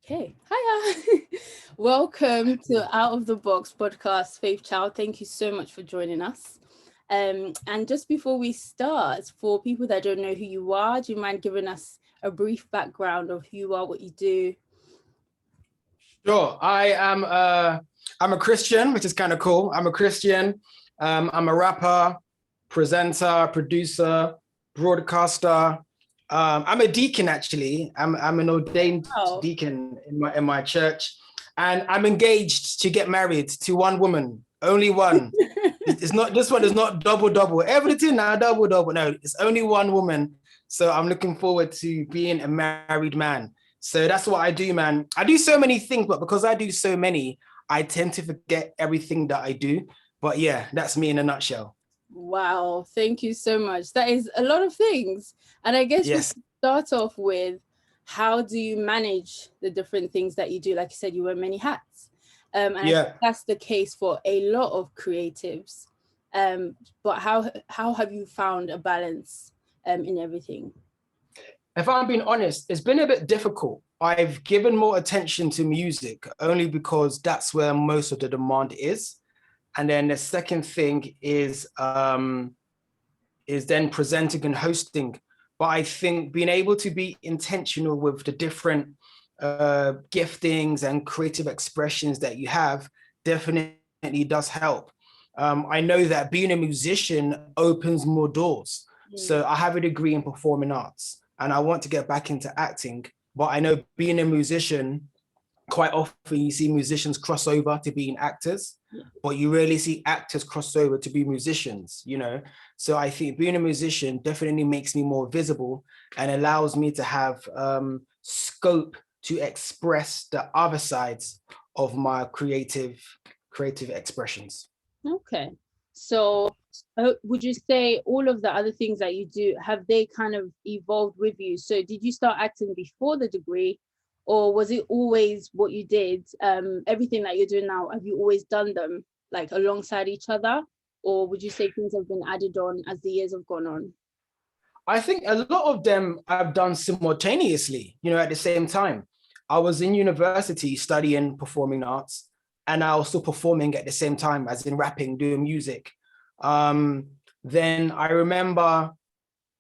Okay, hiya. Welcome to Out of the Box podcast, Faithchild. Thank you so much for joining us. And just before we start, for people that don't know who you are, do you mind giving us a brief background of who you are, what you do? Sure. I'm a Christian, which is kind of cool. I'm a Christian. I'm a rapper, presenter, producer, broadcaster. I'm a deacon actually. I'm an ordained Oh, deacon in my church, and I'm engaged to get married to one woman, only one. It's not this one is not double. Everything now double. No, it's only one woman. So I'm looking forward to being a married man. So that's what I do, man. I do so many things, but because I do so many, I tend to forget everything that I do. But yeah, that's me in a nutshell. wow. Thank you so much. That is a lot of things. And I guess we Yes. could start off with, how do you manage the different things that you do? Like you said, you wear many hats. And I think Yeah. that's the case for a lot of creatives. But how have you found a balance in everything? If I'm being honest, it's been a bit difficult. I've given more attention to music only because that's where most of the demand is. And then the second thing is then presenting and hosting. But I think being able to be intentional with the different giftings and creative expressions that you have definitely does help. I know that being a musician opens more doors. So I have a degree in performing arts and I want to get back into acting. But I know being a musician, quite often you see musicians cross over to being actors, but you rarely see actors cross over to be musicians. So I think being a musician definitely makes me more visible and allows me to have scope to express the other sides of my creative expressions. Okay. So would you say all of the other things that you do, have they kind of evolved with you? So did you start acting before the degree, or was it always what you did? Everything that you're doing now, have you always done them like alongside each other? Or would you say things have been added on as the years have gone on? I think a lot of them I've done simultaneously, at the same time. I was in university studying performing arts, and I was still performing at the same time, as in rapping, doing music. Um, then I remember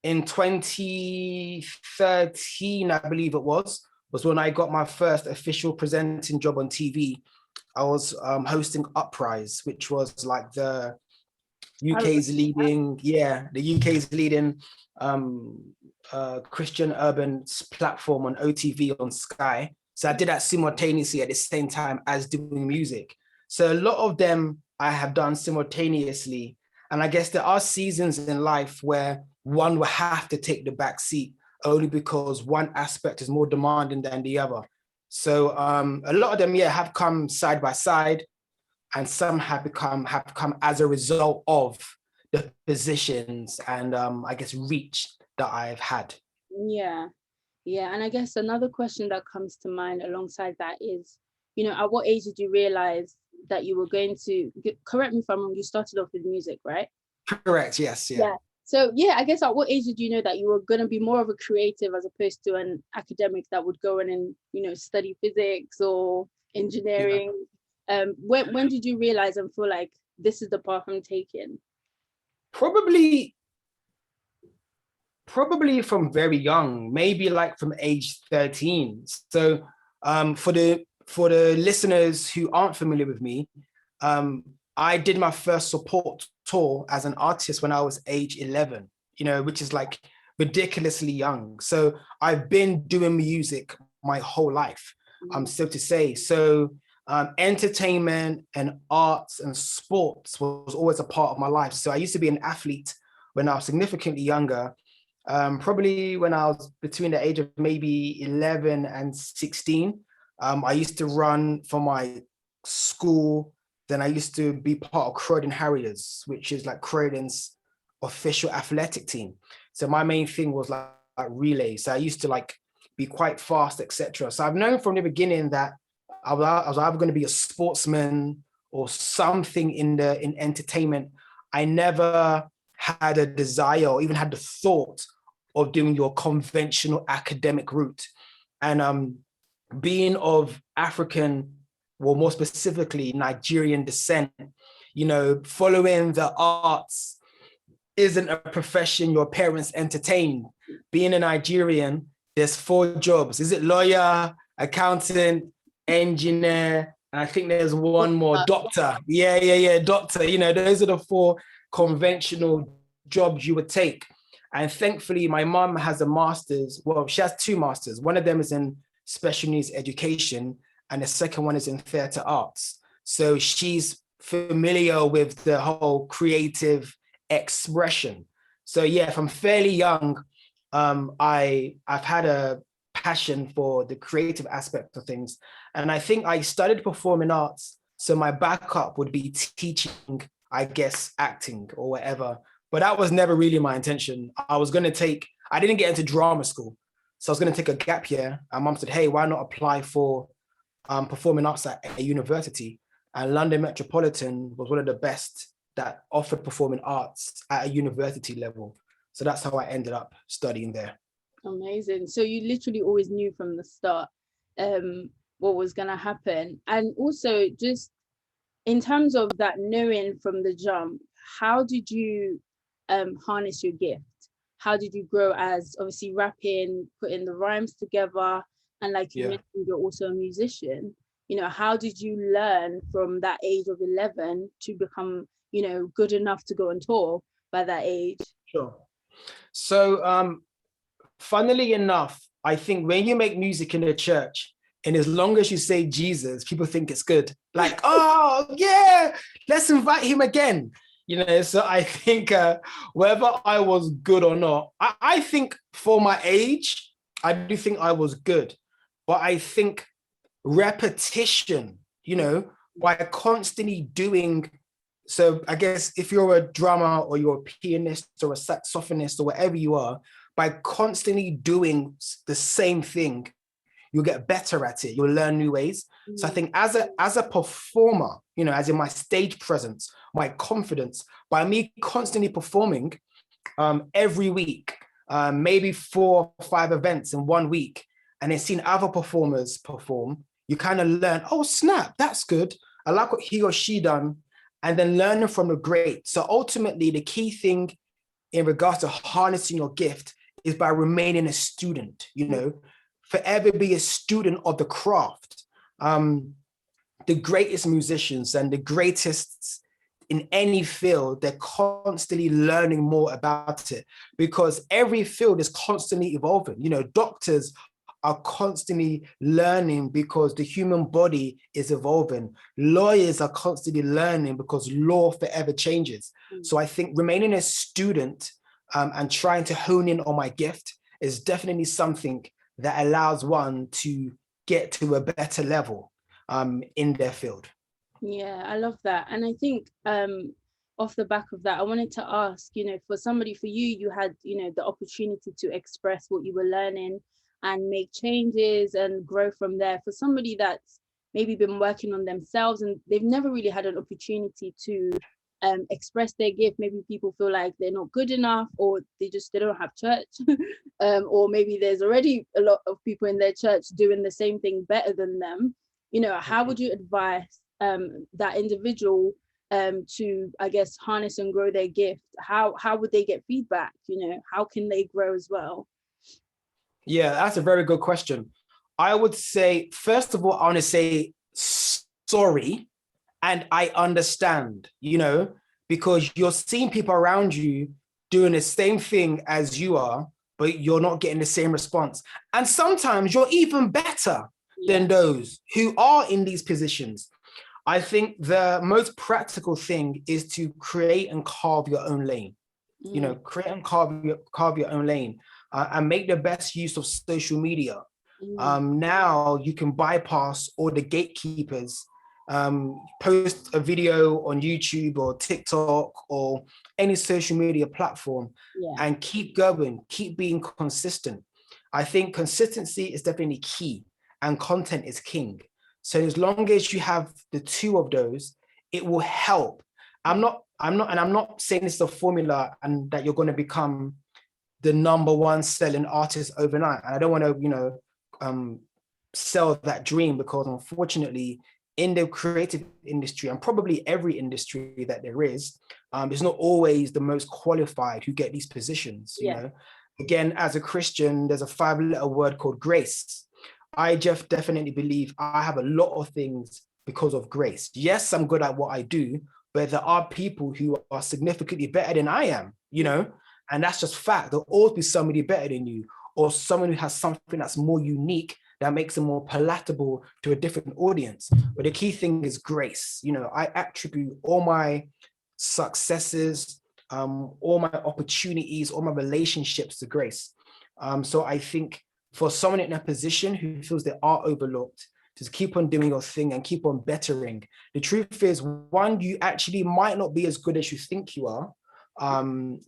in 2013, I believe it was when I got my first official presenting job on TV. I was hosting Uprise, which was like I remember the UK's leading Christian urban platform on OTV on Sky. So I did that simultaneously at the same time as doing music. So a lot of them I have done simultaneously. And I guess there are seasons in life where one will have to take the back seat only because one aspect is more demanding than the other. So a lot of them, yeah, have come side by side, and some have come as a result of the positions and I guess reach that I've had. Yeah. Yeah, and I guess another question that comes to mind alongside that is, at what age did you realize that you were going to, correct me if I'm wrong, you started off with music, right? Correct. Yes. Yeah. Yeah. So yeah, I guess at what age did you know that you were going to be more of a creative as opposed to an academic that would go in and, study physics or Yeah. engineering? When did you realize and feel like this is the path I'm taking? Probably probably from very young, maybe like from age 13. So for the listeners who aren't familiar with me, um, I did my first support tour as an artist when I was age 11, which is like ridiculously young. So I've been doing music my whole life, so to say. So entertainment and arts and sports was always a part of my life. So I used to be an athlete when I was significantly younger, probably when I was between the age of maybe 11 and 16. I used to run for my school. Then I used to be part of Croydon Harriers, which is like Croydon's official athletic team. So my main thing was like relay. So I used to like be quite fast, etc. So I've known from the beginning that I was either going to be a sportsman or something in entertainment. I never had a desire or even had the thought of doing your conventional academic route. And being of African, well, more specifically Nigerian descent, you know, following the arts isn't a profession your parents entertain. Being a Nigerian, there's 4 jobs. Is it lawyer, accountant, engineer? And I think there's one more, doctor. Yeah, doctor. You know, those are the 4 conventional jobs you would take. And thankfully, my mom has a master's. Well, she has 2 masters. One of them is in special needs education, and the second one is in theatre arts. So she's familiar with the whole creative expression. So yeah, from fairly young, I've had a passion for the creative aspect of things, and I think I studied performing arts. So my backup would be teaching, I guess, acting or whatever. But that was never really my intention. I didn't get into drama school. So I was going to take a gap year. And mom said, hey, why not apply for performing arts at a university? And London Metropolitan was one of the best that offered performing arts at a university level. So that's how I ended up studying there. Amazing. So you literally always knew from the start what was going to happen. And also, just in terms of that knowing from the jump, how did you harness your gift? How did you grow as, obviously, rapping, putting the rhymes together, and like you mentioned, you're also a musician. You know, how did you learn from that age of 11 to become, you know, good enough to go on tour by that age? Sure. So funnily enough, I think when you make music in the church, and as long as you say Jesus, people think it's good. Like, oh yeah, let's invite him again. You know, so I think whether I was good or not, I think for my age, I do think I was good. But I think repetition, you know, by constantly doing. So I guess if you're a drummer or you're a pianist or a saxophonist or whatever you are, by constantly doing the same thing, you'll get better at it. You'll learn new ways. So I think as a performer, you know, as in my stage presence, my confidence, by me constantly performing every week, maybe 4 or 5 events in 1 week, and then seeing other performers perform, you kind of learn, oh snap, that's good. I like what he or she done. And then learning from the great. So ultimately, the key thing in regards to harnessing your gift is by remaining a student, you know, forever be a student of the craft. The greatest musicians and the greatest in any field, they're constantly learning more about it because every field is constantly evolving. You know, doctors are constantly learning because the human body is evolving. Lawyers are constantly learning because law forever changes. So I think remaining a student and trying to hone in on my gift is definitely something that allows one to get to a better level in their field. Yeah, I love that. And I think off the back of that, I wanted to ask, you know, for you, you had, you know, the opportunity to express what you were learning and make changes and grow from there. For somebody that's maybe been working on themselves and they've never really had an opportunity to express their gift, maybe people feel like they're not good enough, or they don't have church, or maybe there's already a lot of people in their church doing the same thing better than them. You know, how would you advise that individual to, I guess, harness and grow their gift? How would they get feedback? You know, how can they grow as well? Yeah, that's a very good question. I would say, first of all, I want to say sorry and I understand, you know, because you're seeing people around you doing the same thing as you are, but you're not getting the same response. And sometimes you're even better than those who are in these positions. I think the most practical thing is to create and carve your own lane. You know, create and carve your own lane and make the best use of social media. Now you can bypass all the gatekeepers, post a video on YouTube or TikTok or any social media platform and keep going, keep being consistent. I think consistency is definitely key and content is king. So as long as you have the 2 of those, it will help. I'm not saying it's a formula and that you're going to become the #1 selling artist overnight. And I don't want to, sell that dream, because unfortunately in the creative industry, and probably every industry that there is, it's not always the most qualified who get these positions. You Yeah. know, again, as a Christian, there's a 5-letter word called grace. I just definitely believe I have a lot of things because of grace. Yes, I'm good at what I do, but there are people who are significantly better than I am, you know, and that's just fact. There'll always be somebody better than you, or someone who has something that's more unique that makes them more palatable to a different audience. But the key thing is grace. You know, I attribute all my successes, all my opportunities, all my relationships to grace. So I think for someone in a position who feels they are overlooked, just keep on doing your thing and keep on bettering. The truth is, one, you actually might not be as good as you think you are.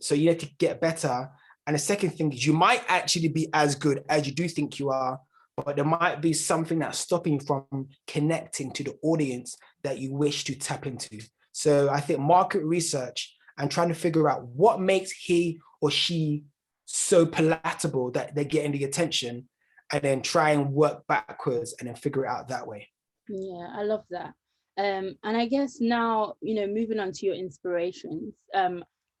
So you need to get better. And the second thing is, you might actually be as good as you do think you are, but there might be something that's stopping you from connecting to the audience that you wish to tap into. So I think market research and trying to figure out what makes he or she so palatable that they're getting the attention, and then try and work backwards and then figure it out that way. Yeah, I love that. And I guess now, moving on to your inspirations.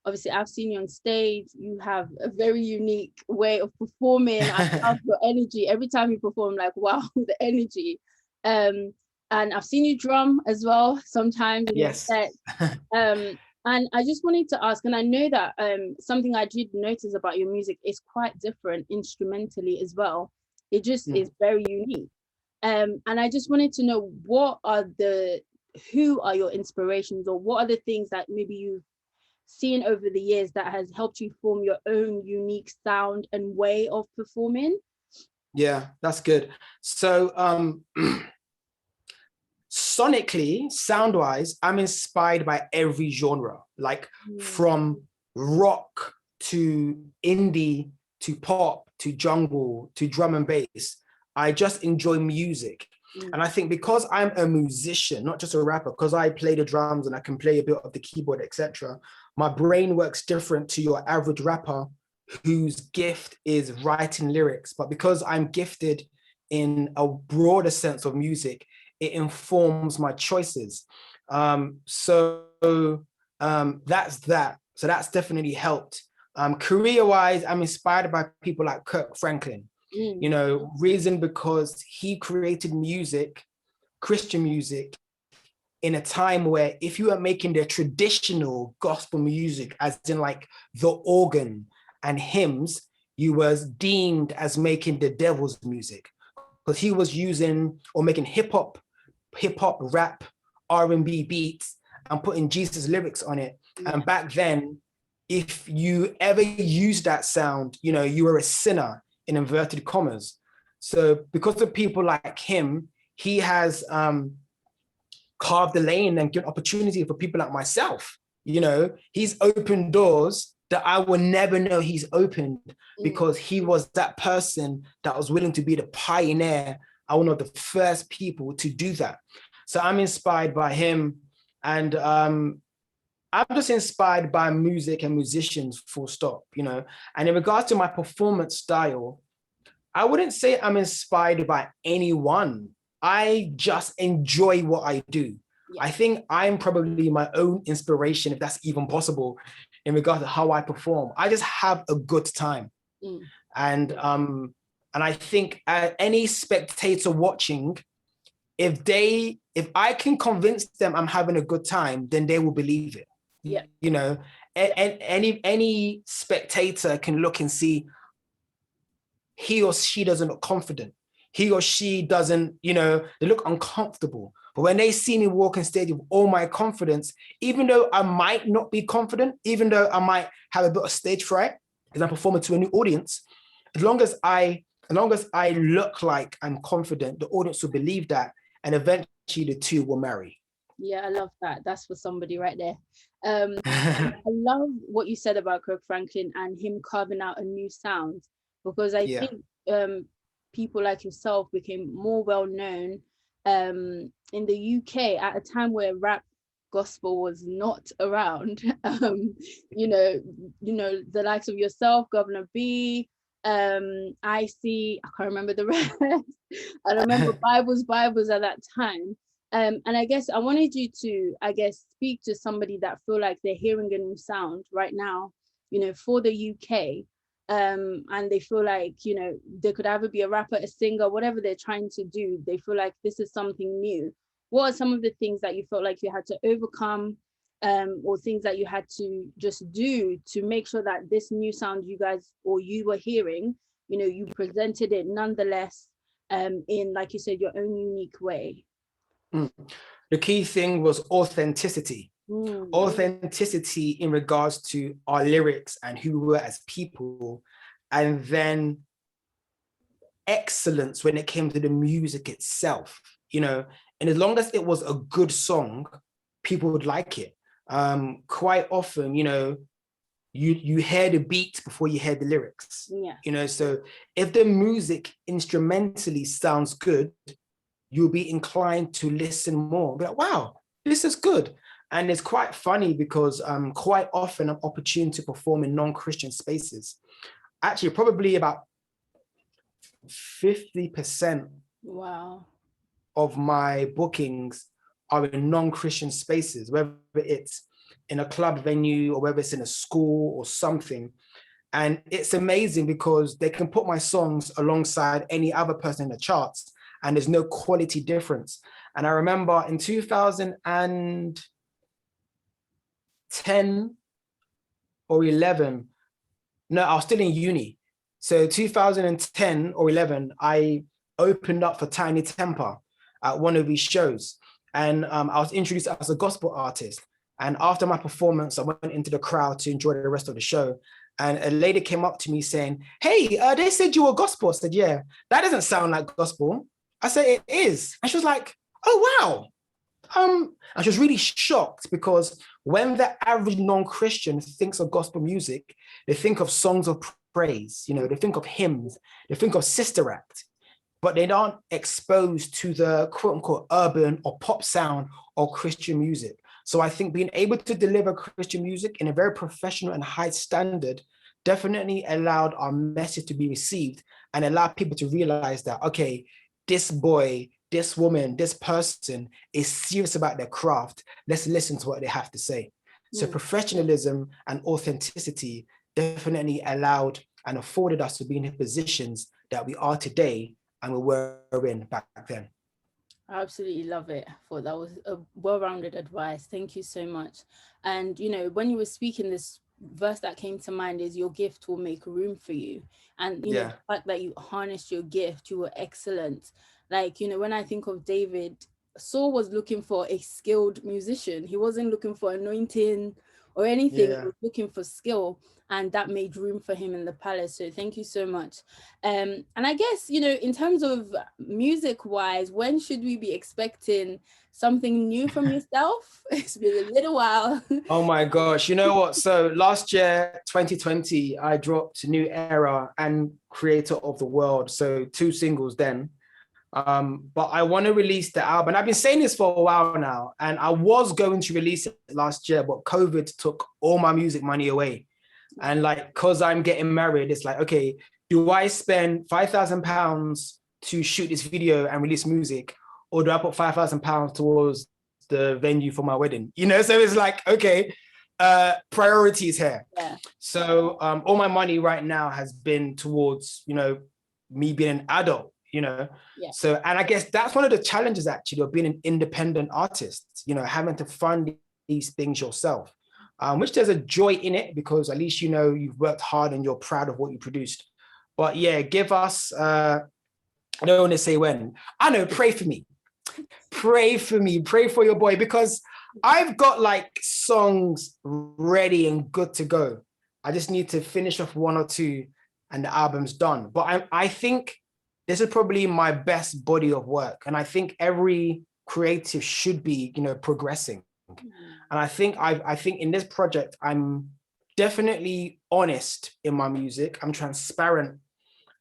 Obviously, I've seen you on stage. You have a very unique way of performing. I love your energy. Every time you perform, like, wow, the energy. And I've seen you drum as well sometimes in your Yes. set. And I just wanted to ask, and I know that something I did notice about your music is quite different instrumentally as well. It just is very unique. And I just wanted to know, who are your inspirations, or what are the things that maybe you've seen over the years that has helped you form your own unique sound and way of performing? Yeah, that's good. So sonically, sound-wise, I'm inspired by every genre, like from rock to indie to pop to jungle to drum and bass. I just enjoy music. And I think because I'm a musician, not just a rapper, because I play the drums and I can play a bit of the keyboard, etc., my brain works different to your average rapper whose gift is writing lyrics. But because I'm gifted in a broader sense of music, it informs my choices. That's that. So that's definitely helped. Career-wise, I'm inspired by people like Kirk Franklin. You know, reason because he created music, Christian music, in a time where if you are making the traditional gospel music, as in like the organ and hymns, you was deemed as making the devil's music, because he was using or making hip hop, rap, R&B beats and putting Jesus lyrics on it. And back then, if you ever used that sound, you know, you were a sinner in inverted commas. So because of people like him, he has carved the lane and given opportunity for people like myself. You know, he's opened doors that I will never know he's opened, because he was that person that was willing to be the pioneer. I was one of the first people to do that. So I'm inspired by him. And I'm just inspired by music and musicians, full stop, you know. And in regards to my performance style, I wouldn't say I'm inspired by anyone. I just enjoy what I do. I think I'm probably my own inspiration, if that's even possible, in regards to how I perform. I just have a good time. And I think any spectator watching, if I can convince them I'm having a good time, then they will believe it. Yeah. You know, any spectator can look and see he or she doesn't look confident. He or she doesn't, you know, they look uncomfortable. But when they see me walk on stage with all my confidence, even though I might not be confident, even though I might have a bit of stage fright because I'm performing to a new audience, as long as I look like I'm confident, the audience will believe that, and eventually the two will marry. Yeah, I love that. That's for somebody right there. I love what you said about Kirk Franklin and him carving out a new sound, because I think people like yourself became more well known in the UK at a time where rap gospel was not around. You know, the likes of yourself, Governor B, I see, I can't remember the rest. I remember Bibles at that time. And I guess I wanted you to, I guess, speak to somebody that feel like they're hearing a new sound right now, you know, for the UK. And they feel like, you know, they could either be a rapper, a singer, whatever they're trying to do. They feel like this is something new. What are some of the things that you felt like you had to overcome, or things that you had to just do to make sure that this new sound you guys or you were hearing, you know, you presented it nonetheless, in, like you said, your own unique way? Mm. The key thing was authenticity. Authenticity in regards to our lyrics and who we were as people, and then excellence when it came to the music itself, you know, and as long as it was a good song, people would like it. Quite often, you know, you hear the beat before you hear the lyrics. Yeah. You know, so if the music instrumentally sounds good, you'll be inclined to listen more. Be like, wow, this is good. And it's quite funny because quite often I'm opportune to perform in non-Christian spaces. Actually, probably about 50% Wow. of my bookings are in non-Christian spaces, whether it's in a club venue or whether it's in a school or something. And it's amazing because they can put my songs alongside any other person in the charts and there's no quality difference. And I remember in 2010 or 11, no, I was still in uni. So 2010 or 11, I opened up for Tiny Temper at one of these shows. And I was introduced as a gospel artist. And after my performance, I went into the crowd to enjoy the rest of the show. And a lady came up to me saying, hey, they said you were gospel. I said, yeah, that doesn't sound like gospel. I said, it is. And she was like, oh, wow. And she was really shocked because when the average non-Christian thinks of gospel music, they think of songs of praise, you know, they think of hymns, they think of Sister Act, but they aren't exposed to the quote unquote urban or pop sound or Christian music. So I think being able to deliver Christian music in a very professional and high standard definitely allowed our message to be received and allowed people to realize that, okay, this boy, this woman, this person is serious about their craft. Let's listen to what they have to say. So professionalism and authenticity definitely allowed and afforded us to be in the positions that we are today and we were in back then. I absolutely love it. I thought that was a well-rounded advice. Thank you so much. And, you know, when you were speaking, this verse that came to mind is your gift will make room for you. And, you know, the fact that you harnessed your gift, you were excellent. Like, you know, when I think of David, Saul was looking for a skilled musician. He wasn't looking for anointing or anything. He was looking for skill, and that made room for him in the palace. So thank you so much. And I guess, you know, in terms of music wise, when should we be expecting something new from yourself? It's been a little while. Oh my gosh, you know what? So last year, 2020, I dropped New Era and Creator of the World. So 2 singles then. But I want to release the album. And I've been saying this for a while now, and I was going to release it last year, but COVID took all my music money away. And like, cause I'm getting married, it's like, okay, do I spend £5,000 to shoot this video and release music? Or do I put £5,000 towards the venue for my wedding? You know, so it's like, okay, priorities here. Yeah. So all my money right now has been towards, you know, me being an adult, you know. So, and I guess that's one of the challenges actually of being an independent artist, you know, having to fund these things yourself, which there's a joy in it because at least, you know, you've worked hard and you're proud of what you produced. But yeah, give us, I don't want to say when, I know, pray for me, pray for your boy, because I've got like songs ready and good to go. I just need to finish off 1 or 2 and the album's done. But I think this is probably my best body of work. And I think every creative should be, you know, progressing. And I think in this project, I'm definitely honest in my music. I'm transparent.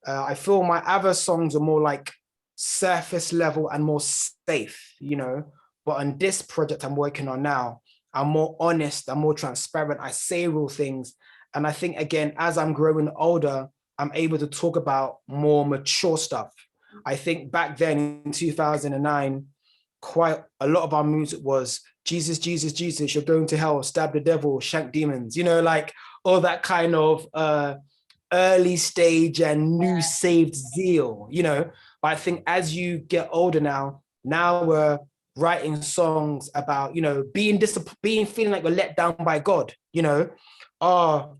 I feel my other songs are more like surface level and more safe, you know. But on this project I'm working on now, I'm more honest, I'm more transparent. I say real things. And I think, again, as I'm growing older, I'm able to talk about more mature stuff. I think back then in 2009, quite a lot of our music was Jesus, Jesus, Jesus, you're going to hell, stab the devil, shank demons, like all that kind of early stage and new saved zeal, But I think as you get older now we're writing songs about, being feeling like we're let down by God, Oh,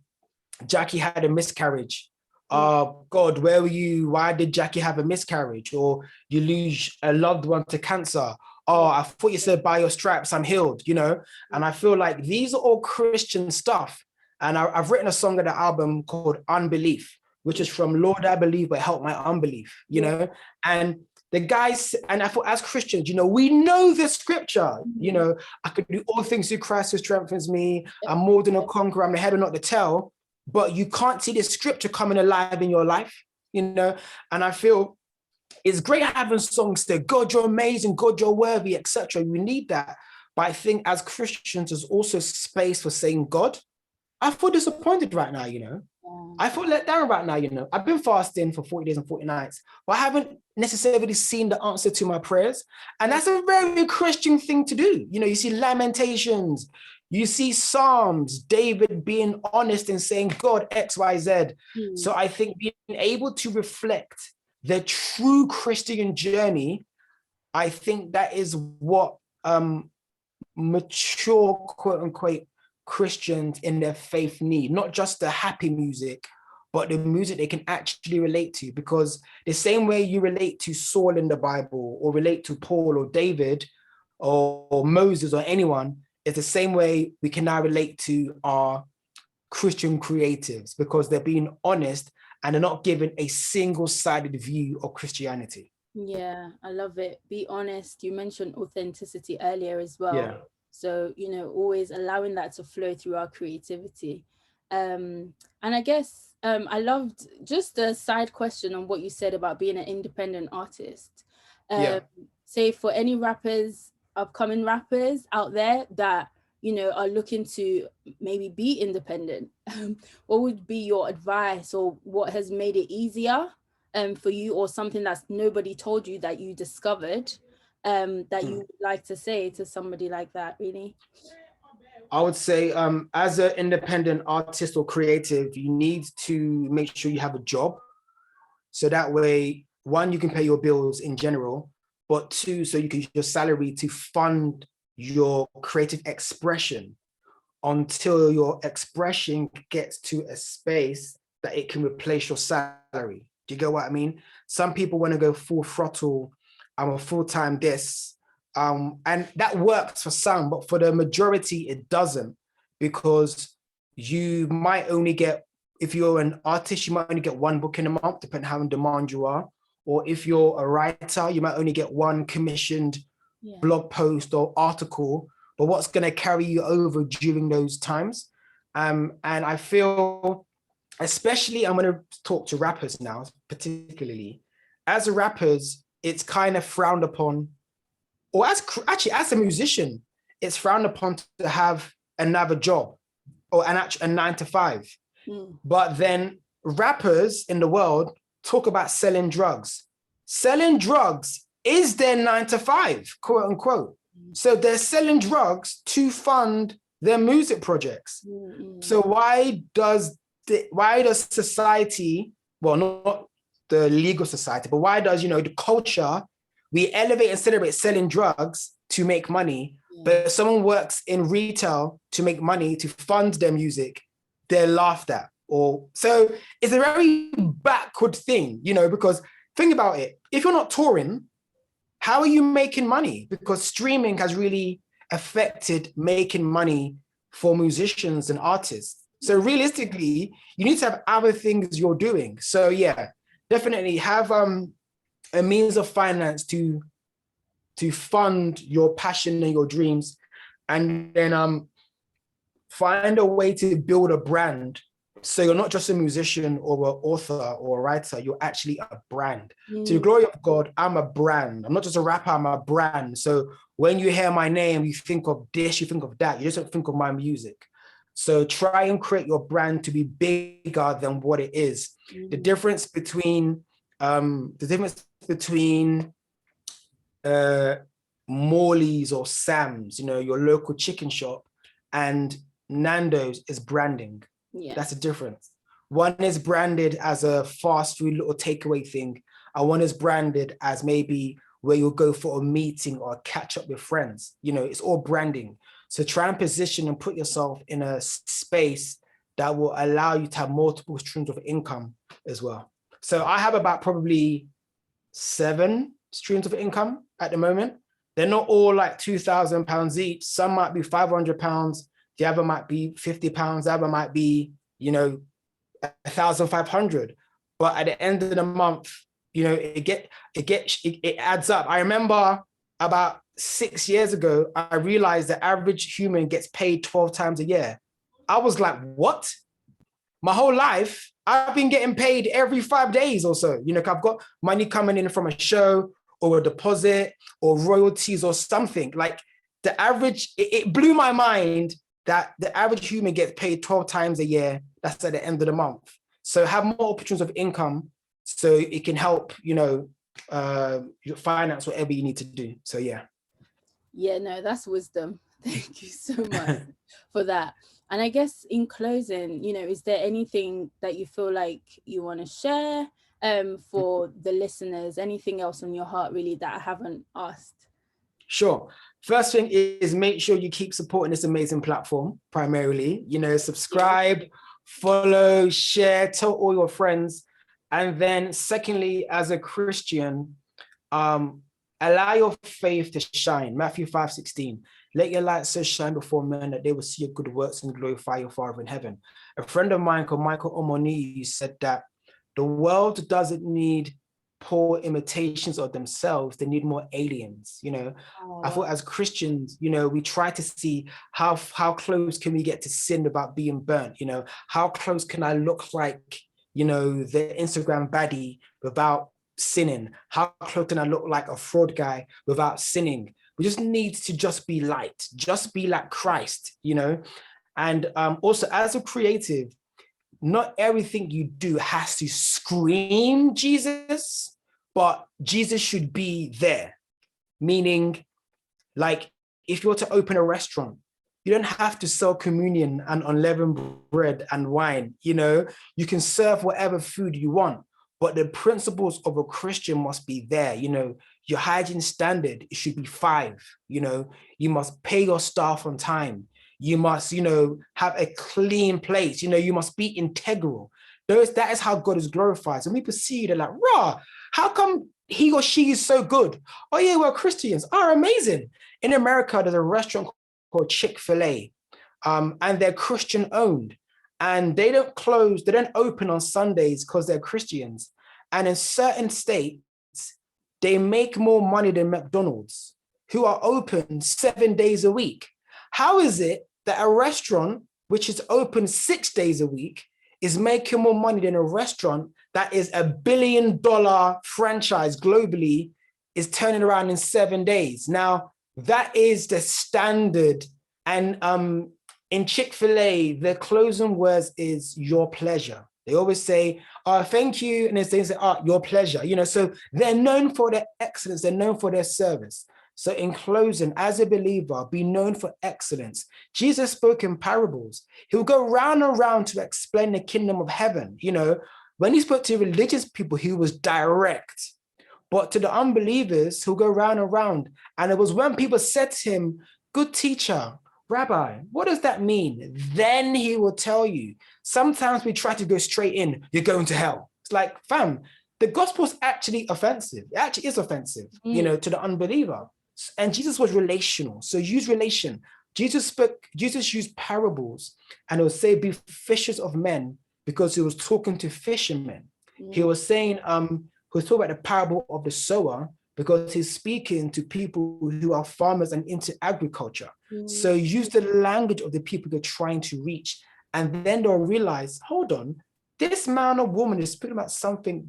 Jackie had a miscarriage. God, where were you? Why did Jackie have a miscarriage? Or you lose a loved one to cancer. Oh, I thought you said by your stripes, I'm healed, And I feel like these are all Christian stuff. And I've written a song in the album called Unbelief, which is from Lord, I believe, but help my unbelief, And the guys, and I thought as Christians, we know the scripture, I could do all things through Christ who strengthens me. I'm more than a conqueror. I'm the head and not the tail. But you can't see the scripture coming alive in your life, And I feel it's great having songs that God, you're amazing, God, you're worthy, etc. We need that. But I think as Christians, there's also space for saying, God, I feel disappointed right now, I feel let down right now, I've been fasting for 40 days and 40 nights, but I haven't necessarily seen the answer to my prayers. And that's a very Christian thing to do. You see Lamentations, you see Psalms, David being honest and saying, God, X, Y, Z. So I think being able to reflect the true Christian journey, I think that is what mature, quote unquote, Christians in their faith need, not just the happy music, but the music they can actually relate to. Because the same way you relate to Saul in the Bible, or relate to Paul or David or Moses or anyone, it's the same way we can now relate to our Christian creatives, because they're being honest and they're not giving a single-sided view of Christianity. Yeah, I love it. Be honest. You mentioned authenticity earlier as well. Yeah. So, always allowing that to flow through our creativity. And I guess I loved just a side question on what you said about being an independent artist. Say for any rappers, upcoming rappers out there that, are looking to maybe be independent, what would be your advice, or what has made it easier for you, or something that nobody told you that you discovered that you would like to say to somebody like that, really? I would say as an independent artist or creative, you need to make sure you have a job. So that way, one, you can pay your bills in general, but two, so you can use your salary to fund your creative expression until your expression gets to a space that it can replace your salary. Do you get what I mean? Some people want to go full throttle. I'm a full-time this. And that works for some, but for the majority, it doesn't, because you might only get, if you're an artist, you might only get one book in a month, depending on how in demand you are. Or if you're a writer, you might only get one commissioned blog post or article, but what's going to carry you over during those times? And I feel, especially, I'm going to talk to rappers now, particularly, as rappers, it's kind of frowned upon, or as a musician, it's frowned upon to have another job or a 9-to-5. But then rappers in the world talk about selling drugs. Selling drugs is their 9-to-5, quote unquote. So they're selling drugs to fund their music projects. So why does society, well, not the legal society, but why does, the culture, we elevate and celebrate selling drugs to make money, but if someone works in retail to make money to fund their music, they're laughed at? Or so it's a very backward thing, because think about it. If you're not touring, how are you making money? Because streaming has really affected making money for musicians and artists. So realistically, you need to have other things you're doing. So yeah, definitely have a means of finance to fund your passion and your dreams, and then find a way to build a brand. So you're not just a musician or an author or a writer, you're actually a brand. To the glory of God, I'm a brand. I'm not just a rapper, I'm a brand. So when you hear my name, you think of this, you think of that. You just don't think of my music. So try and create your brand to be bigger than what it is. The difference between Morley's or Sam's, your local chicken shop, and Nando's is branding. Yeah. That's the difference. One is branded as a fast food little takeaway thing, and one is branded as maybe where you'll go for a meeting or catch up with friends. It's all branding. So try and position and put yourself in a space that will allow you to have multiple streams of income as well. So I have about probably 7 streams of income at the moment. They're not all like £2,000 each. Some might be £500. The other might be £50. The other might be, 1,500. But at the end of the month, it adds up. I remember about 6 years ago, I realized the average human gets paid 12 times a year. I was like, what? My whole life, I've been getting paid every 5 days or so. I've got money coming in from a show or a deposit or royalties or something. Like the average, it blew my mind that the average human gets paid 12 times a year. That's at the end of the month. So have more opportunities of income so it can help, finance whatever you need to do. So yeah. Yeah, no, that's wisdom. Thank you so much for that. And I guess in closing, is there anything that you feel like you want to share for the listeners? Anything else on your heart really that I haven't asked? Sure. First thing is make sure you keep supporting this amazing platform primarily, subscribe, follow, share, tell all your friends. And then secondly, as a Christian, allow your faith to shine. Matthew 5:16. Let your light so shine before men that they will see your good works and glorify your Father in heaven. A friend of mine called Michael Omoni said that the world doesn't need poor imitations of themselves. They need more aliens. I thought as Christians, we try to see how close can we get to sin without being burnt. How close can I look like, the Instagram baddie without sinning? How close can I look like a fraud guy without sinning? We just need to just be light, just be like Christ, And also as a creative, not everything you do has to scream Jesus, but Jesus should be there. Meaning, like, if you were to open a restaurant, you don't have to sell communion and unleavened bread and wine. You can serve whatever food you want, but the principles of a Christian must be there. Your hygiene standard, it should be 5. You must pay your staff on time. You must, have a clean place. You must be integral. That is how God is glorified. So when people see you, they're like, rah, how come he or she is so good? Oh yeah, we're Christians. Oh, amazing. In America, there's a restaurant called Chick-fil-A, and they're Christian owned. And they don't open on Sundays because they're Christians. And in certain states, they make more money than McDonald's, who are open 7 days a week. How is it that a restaurant, which is open 6 days a week, is making more money than a restaurant that is $1 billion franchise globally is turning around in 7 days? Now, that is the standard. And in Chick-fil-A, the closing words is your pleasure. They always say, oh, thank you. And then they say, oh, your pleasure. So they're known for their excellence. They're known for their service. So in closing, as a believer, be known for excellence. Jesus spoke in parables. He would go round and round to explain the kingdom of heaven. When he spoke to religious people, he was direct. But to the unbelievers, he'll go round and round. And it was when people said to him, good teacher, Rabbi, what does that mean? Then he will tell you. Sometimes we try to go straight in, you're going to hell. It's like, fam, the gospel's actually offensive. It actually is offensive, to the unbeliever. And Jesus was relational. So use relation. Jesus used parables, and it would say, be fishers of men, because he was talking to fishermen. He was saying, he was talking about the parable of the sower, because he's speaking to people who are farmers and into agriculture. So use the language of the people you're trying to reach. And then they'll realize, hold on, this man or woman is speaking about something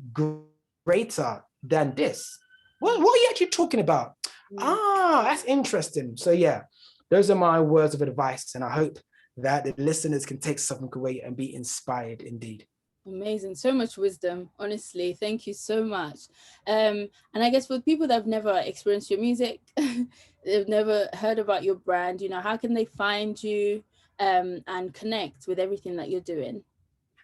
greater than this. What are you actually talking about? That's interesting. So yeah, those are my words of advice. And I hope that the listeners can take something away and be inspired indeed. Amazing. So much wisdom, honestly. Thank you so much. And I guess for people that have never experienced your music, they've never heard about your brand, you know, how can they find you and connect with everything that you're doing?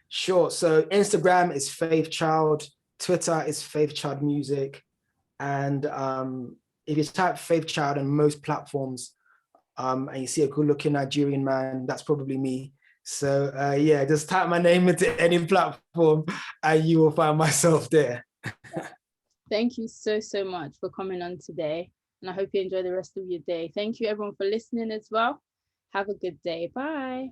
Sure. So Instagram is Faithchild, Twitter is Faithchild Music. And if you type Faithchild on most platforms, and you see a good-looking Nigerian man, that's probably me. So yeah, just type my name into any platform and you will find myself there. Thank you so, so much for coming on today. And I hope you enjoy the rest of your day. Thank you everyone for listening as well. Have a good day. Bye.